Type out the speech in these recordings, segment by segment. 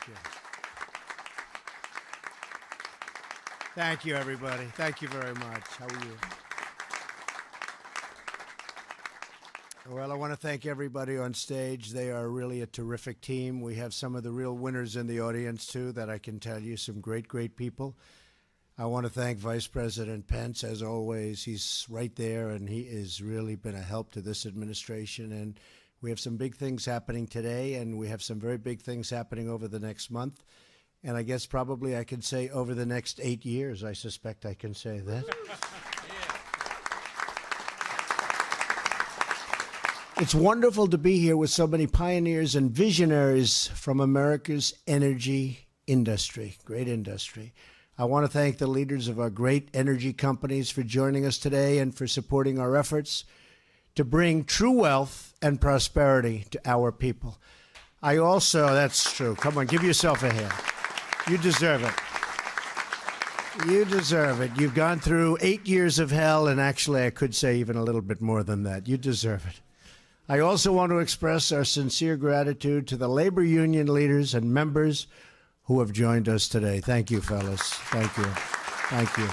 you. Thank you, everybody. Thank you very much. How are you? Well, I want to thank everybody on stage. They are really a terrific team. We have some of the real winners in the audience, too, that I can tell you, some great, great people. I want to thank Vice President Pence, as always. He's right there, and he has really been a help to this administration. And we have some big things happening today, and we have some very big things happening over the next month. And I guess probably I can say over the next 8 years, I suspect I can say that. It's wonderful to be here with so many pioneers and visionaries from America's energy industry, great industry. I want to thank the leaders of our great energy companies for joining us today and for supporting our efforts to bring true wealth and prosperity to our people. I also, that's true. Come on, give yourself a hand. You deserve it. You deserve it. You've gone through 8 years of hell, and actually I could say even a little bit more than that. You deserve it. I also want to express our sincere gratitude to the labor union leaders and members who have joined us today. Thank you, fellas. Thank you. Thank you.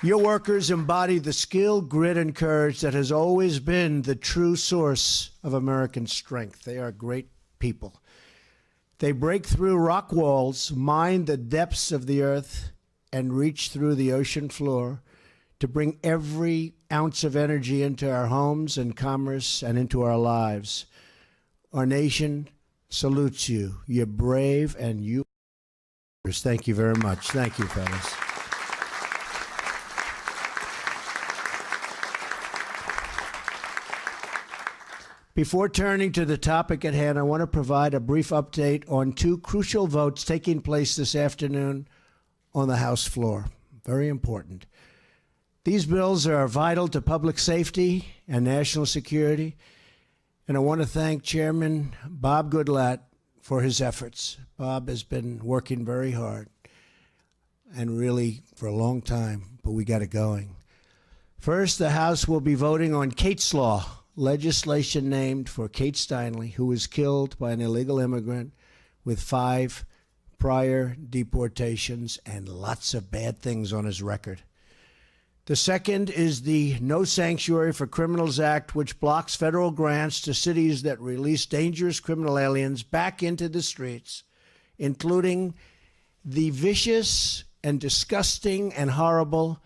Your workers embody the skill, grit, and courage that has always been the true source of American strength. They are great people. They break through rock walls, mine the depths of the earth, and reach through the ocean floor to bring every ounce of energy into our homes and commerce and into our lives. Our nation salutes you. You're brave, and you. Thank you very much. Thank you, fellas. Before turning to the topic at hand, I want to provide a brief update on two crucial votes taking place this afternoon on the House floor. Very important. These bills are vital to public safety and national security, and I want to thank Chairman Bob Goodlatte for his efforts. Bob has been working very hard and really for a long time, but we got it going. First, the House will be voting on Kate's Law, legislation named for Kate Steinle, who was killed by an illegal immigrant with 5 prior deportations and lots of bad things on his record. The second is the No Sanctuary for Criminals Act, which blocks federal grants to cities that release dangerous criminal aliens back into the streets, including the vicious and disgusting and horrible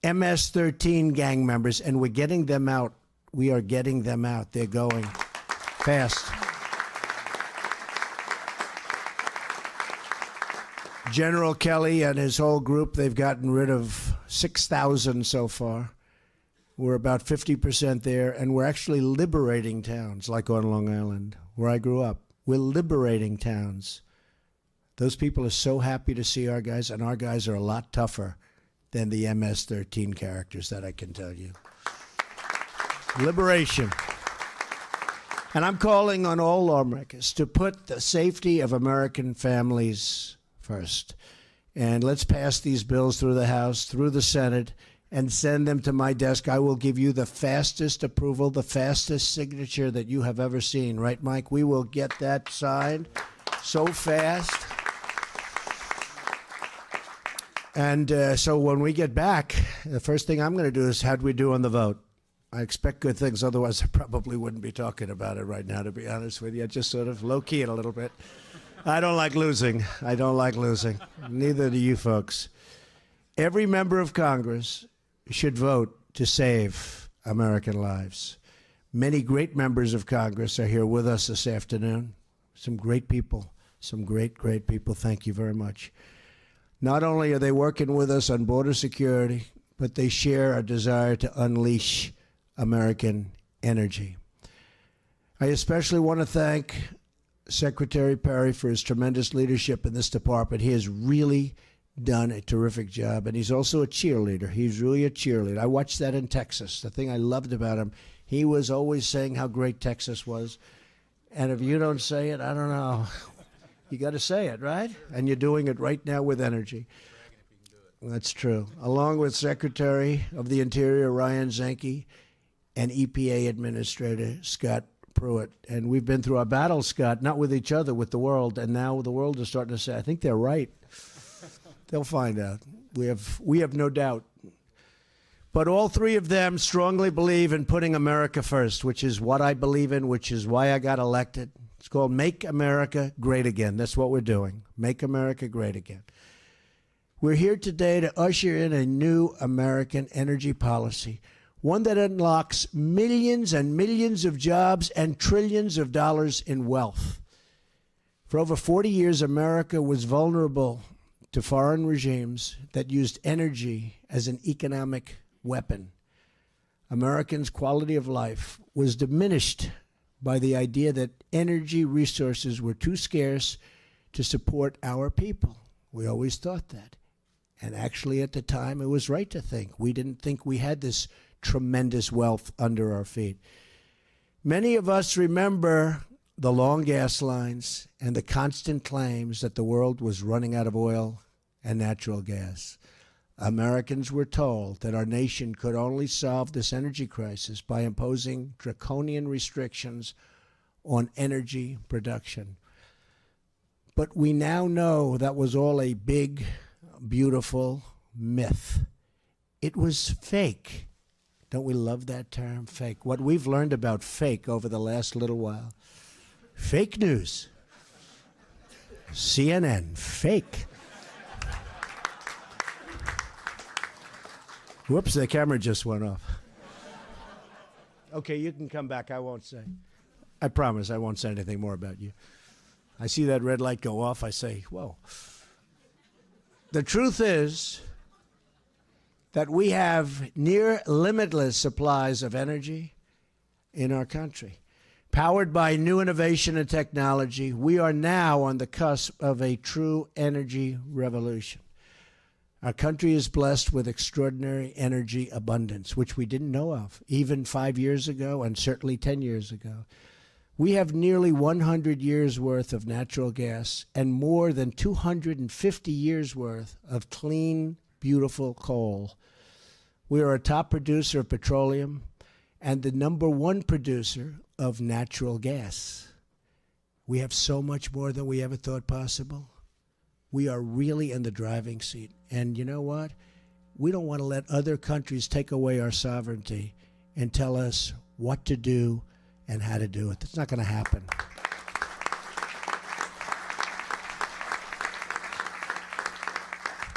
MS-13 gang members. And we're getting them out. We are getting them out. They're going fast. General Kelly and his whole group, they've gotten rid of 6,000 so far. We're about 50% there, and we're actually liberating towns, like on Long Island, where I grew up. We're liberating towns. Those people are so happy to see our guys, and our guys are a lot tougher than the MS-13 characters, that I can tell you. Liberation. And I'm calling on all lawmakers to put the safety of American families first. And let's pass these bills through the House, through the Senate, and send them to my desk. I will give you the fastest approval, the fastest signature that you have ever seen. Right, Mike? We will get that signed so fast. And so when we get back, the first thing I'm going to do is, how'd we do on the vote? I expect good things. Otherwise, I probably wouldn't be talking about it right now, to be honest with you. I just sort of low-key it a little bit. I don't like losing. I don't like losing. Neither do you folks. Every member of Congress should vote to save American lives. Many great members of Congress are here with us this afternoon. Some great people. Some great, great people. Thank you very much. Not only are they working with us on border security, but they share our desire to unleash American energy. I especially want to thank Secretary Perry for his tremendous leadership in this department. He has really done a terrific job, and he's also a cheerleader. He's really a cheerleader. I watched that in Texas. The thing I loved about him, he was always saying how great Texas was. And if you don't say it, I don't know. You got to say it, right? And you're doing it right now with energy. That's true. Along with Secretary of the Interior Ryan Zinke and EPA Administrator Scott Pruitt. And we've been through our battles, Scott, not with each other, with the world. And now the world is starting to say, I think they're right. They'll find out. We have no doubt. But all three of them strongly believe in putting America first, which is what I believe in, which is why I got elected. It's called Make America Great Again. That's what we're doing. Make America Great Again. We're here today to usher in a new American energy policy, one that unlocks millions and millions of jobs and trillions of dollars in wealth. For over 40 years, America was vulnerable to foreign regimes that used energy as an economic weapon. Americans' quality of life was diminished by the idea that energy resources were too scarce to support our people. We always thought that. And actually, at the time, it was right to think. We didn't think we had this tremendous wealth under our feet. Many of us remember the long gas lines and the constant claims that the world was running out of oil and natural gas. Americans were told that our nation could only solve this energy crisis by imposing draconian restrictions on energy production. But we now know that was all a big, beautiful myth. It was fake. Don't we love that term, fake? What we've learned about fake over the last little while. Fake news. CNN, fake. Whoops, the camera just went off. Okay, you can come back. I won't say. I promise I won't say anything more about you. I see that red light go off. I say, whoa. The truth is that we have near limitless supplies of energy in our country. Powered by new innovation and technology, we are now on the cusp of a true energy revolution. Our country is blessed with extraordinary energy abundance, which we didn't know of even 5 years ago and certainly 10 years ago. We have nearly 100 years' worth of natural gas and more than 250 years' worth of clean, beautiful coal. We are a top producer of petroleum and the #1 producer of natural gas. We have so much more than we ever thought possible. We are really in the driving seat. And you know what? We don't want to let other countries take away our sovereignty and tell us what to do and how to do it. That's not going to happen.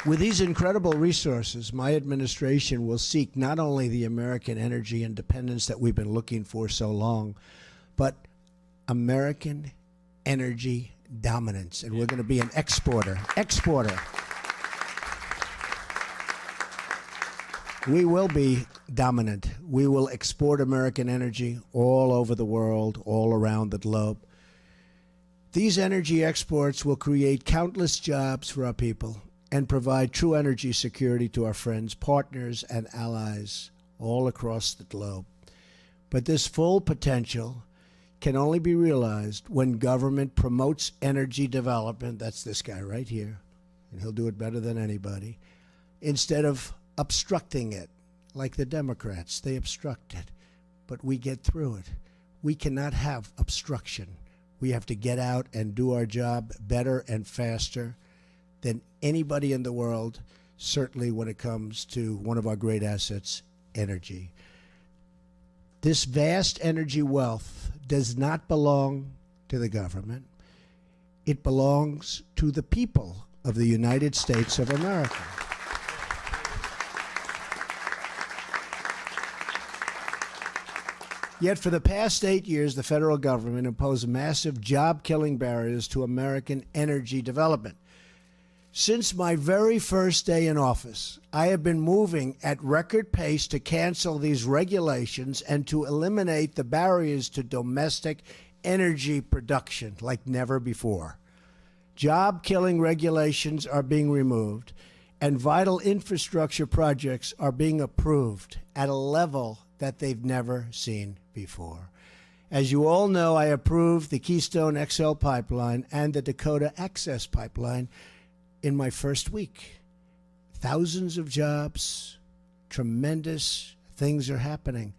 With these incredible resources, my administration will seek not only the American energy independence that we've been looking for so long, but American energy dominance. And we're going to be an exporter. We will be dominant. We will export American energy all over the world, all around the globe. These energy exports will create countless jobs for our people and provide true energy security to our friends, partners, and allies all across the globe. But this full potential can only be realized when government promotes energy development. That's this guy right here, and he'll do it better than anybody, instead of obstructing it, like the Democrats. They obstruct it, but we get through it. We cannot have obstruction. We have to get out and do our job better and faster than anybody in the world, certainly when it comes to one of our great assets, energy. This vast energy wealth does not belong to the government. It belongs to the people of the United States of America. Yet for the past 8 years, the federal government imposed massive job-killing barriers to American energy development. Since my very first day in office, I have been moving at record pace to cancel these regulations and to eliminate the barriers to domestic energy production like never before. Job-killing regulations are being removed, and vital infrastructure projects are being approved at a level that they've never seen before. As you all know, I approved the Keystone XL pipeline and the Dakota Access pipeline in my first week. Thousands of jobs, tremendous things are happening.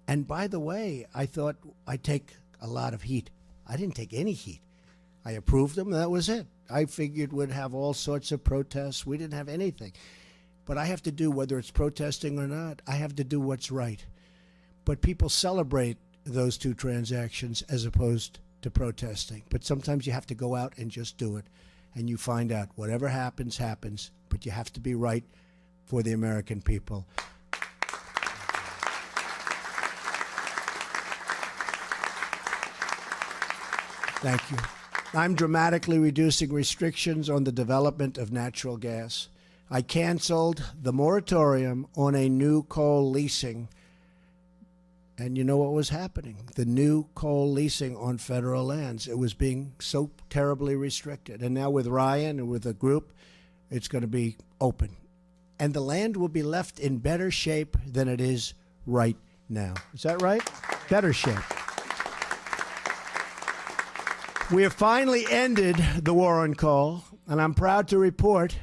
And by the way, I thought I'd take a lot of heat. I didn't take any heat. I approved them, that was it. I figured we'd have all sorts of protests. We didn't have anything. But I have to do, whether it's protesting or not, I have to do what's right. But people celebrate those two transactions as opposed to protesting. But sometimes you have to go out and just do it. And you find out whatever happens, happens. But you have to be right for the American people. Thank you. I'm dramatically reducing restrictions on the development of natural gas. I canceled the moratorium on a new coal leasing. And you know what was happening? The new coal leasing on federal lands. It was being so terribly restricted. And now with Ryan and with the group, it's going to be open. And the land will be left in better shape than it is right now. Is that right? Better shape. We have finally ended the war on coal, and I'm proud to report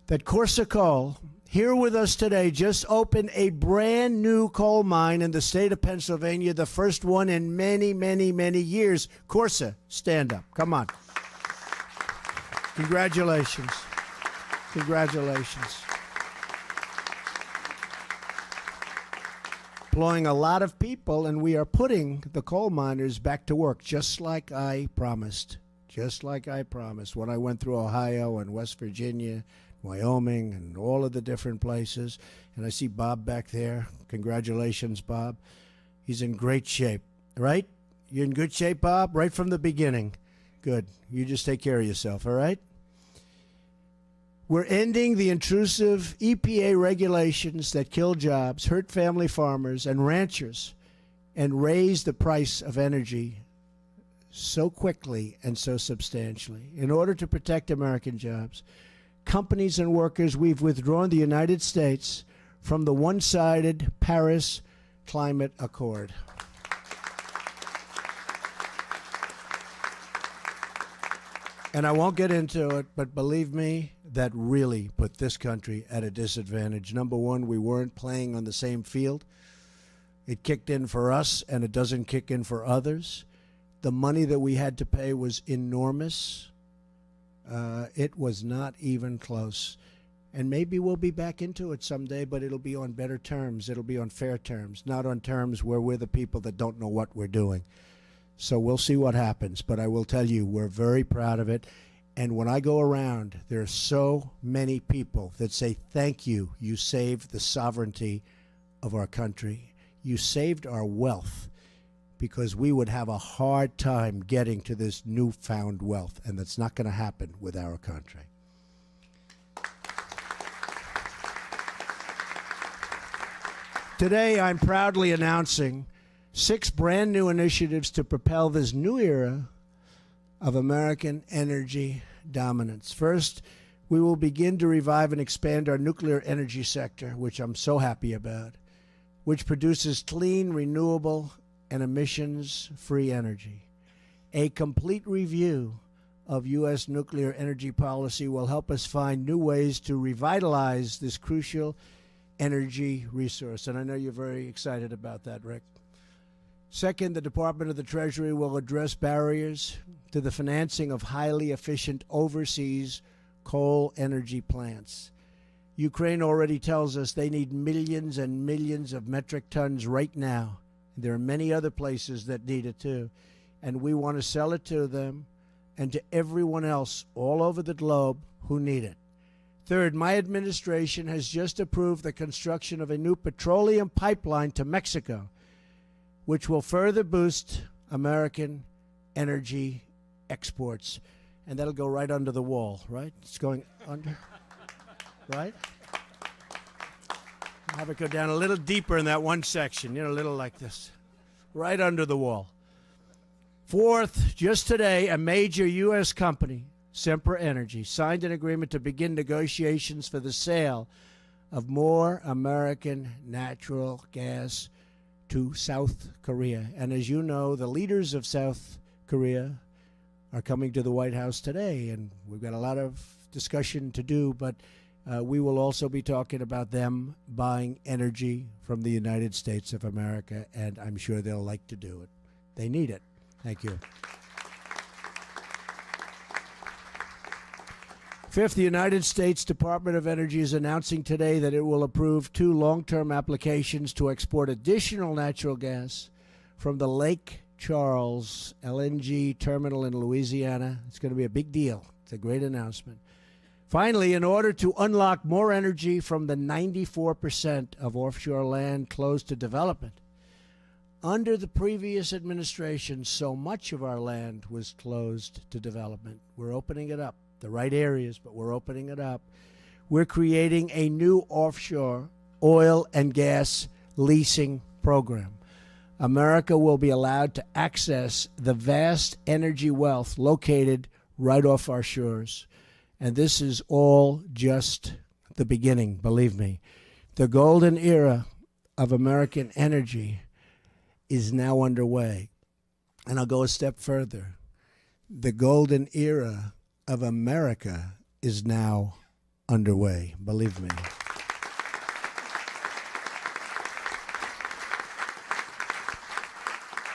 that Corsa Coal, here with us today, just opened a brand new coal mine in the state of Pennsylvania, the first one in many, many, many years. Corsa, stand up. Come on. Congratulations. Congratulations. Employing a lot of people, and we are putting the coal miners back to work, just like I promised. Just like I promised when I went through Ohio and West Virginia, Wyoming, and all of the different places. And I see Bob back there. Congratulations, Bob. He's in great shape, right? You're in good shape, Bob, right from the beginning. Good. You just take care of yourself, all right? We're ending the intrusive EPA regulations that kill jobs, hurt family farmers and ranchers, and raise the price of energy so quickly and so substantially. In order to protect American jobs, companies and workers, we've withdrawn the United States from the one-sided Paris Climate Accord. And I won't get into it, but believe me, that really put this country at a disadvantage. Number one, we weren't playing on the same field. It kicked in for us, and it doesn't kick in for others. The money that we had to pay was enormous. It was not even close. And maybe we'll be back into it someday, but it'll be on better terms. It'll be on fair terms, not on terms where we're the people that don't know what we're doing. So we'll see what happens. But I will tell you, we're very proud of it. And when I go around, there are so many people that say, thank you. You saved the sovereignty of our country. You saved our wealth, because we would have a hard time getting to this newfound wealth, and that's not going to happen with our country. Today, I'm proudly announcing 6 brand new initiatives to propel this new era of American energy dominance. First, we will begin to revive and expand our nuclear energy sector, which I'm so happy about, which produces clean, renewable, and emissions-free energy. A complete review of U.S. nuclear energy policy will help us find new ways to revitalize this crucial energy resource. And I know you're very excited about that, Rick. Second, the Department of the Treasury will address barriers to the financing of highly efficient overseas coal energy plants. Ukraine already tells us they need millions and millions of metric tons right now. There are many other places that need it too. And we want to sell it to them and to everyone else all over the globe who need it. Third, my administration has just approved the construction of a new petroleum pipeline to Mexico, which will further boost American energy exports. And that'll go right under the wall, right? It's going under, right? Have it go down a little deeper in that one section, a little like this, right under the wall. Fourth, just today, a major U.S. company, Sempra Energy, signed an agreement to begin negotiations for the sale of more American natural gas to South Korea. And as you know, the leaders of South Korea are coming to the White House today, and we've got a lot of discussion to do, but we will also be talking about them buying energy from the United States of America, and I'm sure they'll like to do it. They need it. Thank you. Fifth, the United States Department of Energy is announcing today that it will approve 2 long-term applications to export additional natural gas from the Lake Charles LNG terminal in Louisiana. It's going to be a big deal. It's a great announcement. Finally, in order to unlock more energy from the 94% of offshore land closed to development, under the previous administration, so much of our land was closed to development. We're opening it up. The right areas, but we're opening it up. We're creating a new offshore oil and gas leasing program. America will be allowed to access the vast energy wealth located right off our shores. And this is all just the beginning, believe me. The golden era of American energy is now underway. And I'll go a step further. The golden era of America is now underway, believe me.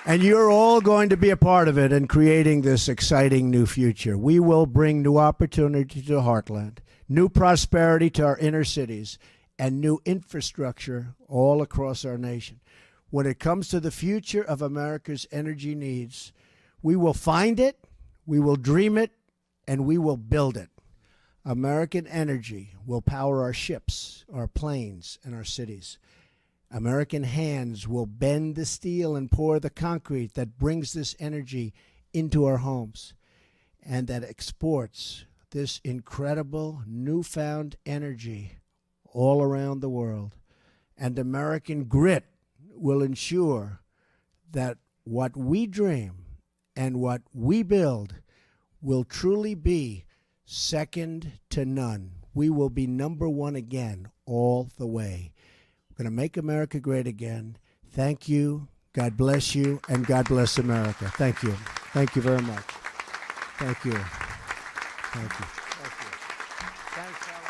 And you're all going to be a part of it in creating this exciting new future. We will bring new opportunity to the heartland, new prosperity to our inner cities, and new infrastructure all across our nation. When it comes to the future of America's energy needs, we will find it, we will dream it, and we will build it. American energy will power our ships, our planes, and our cities. American hands will bend the steel and pour the concrete that brings this energy into our homes and that exports this incredible newfound energy all around the world. And American grit will ensure that what we dream and what we build will truly be second to none. We will be number one again all the way. We're going to make America great again. Thank you. God bless you, and God bless America. Thank you. Thank you very much. Thank you. Thank you. Thank you. Thanks, Alex.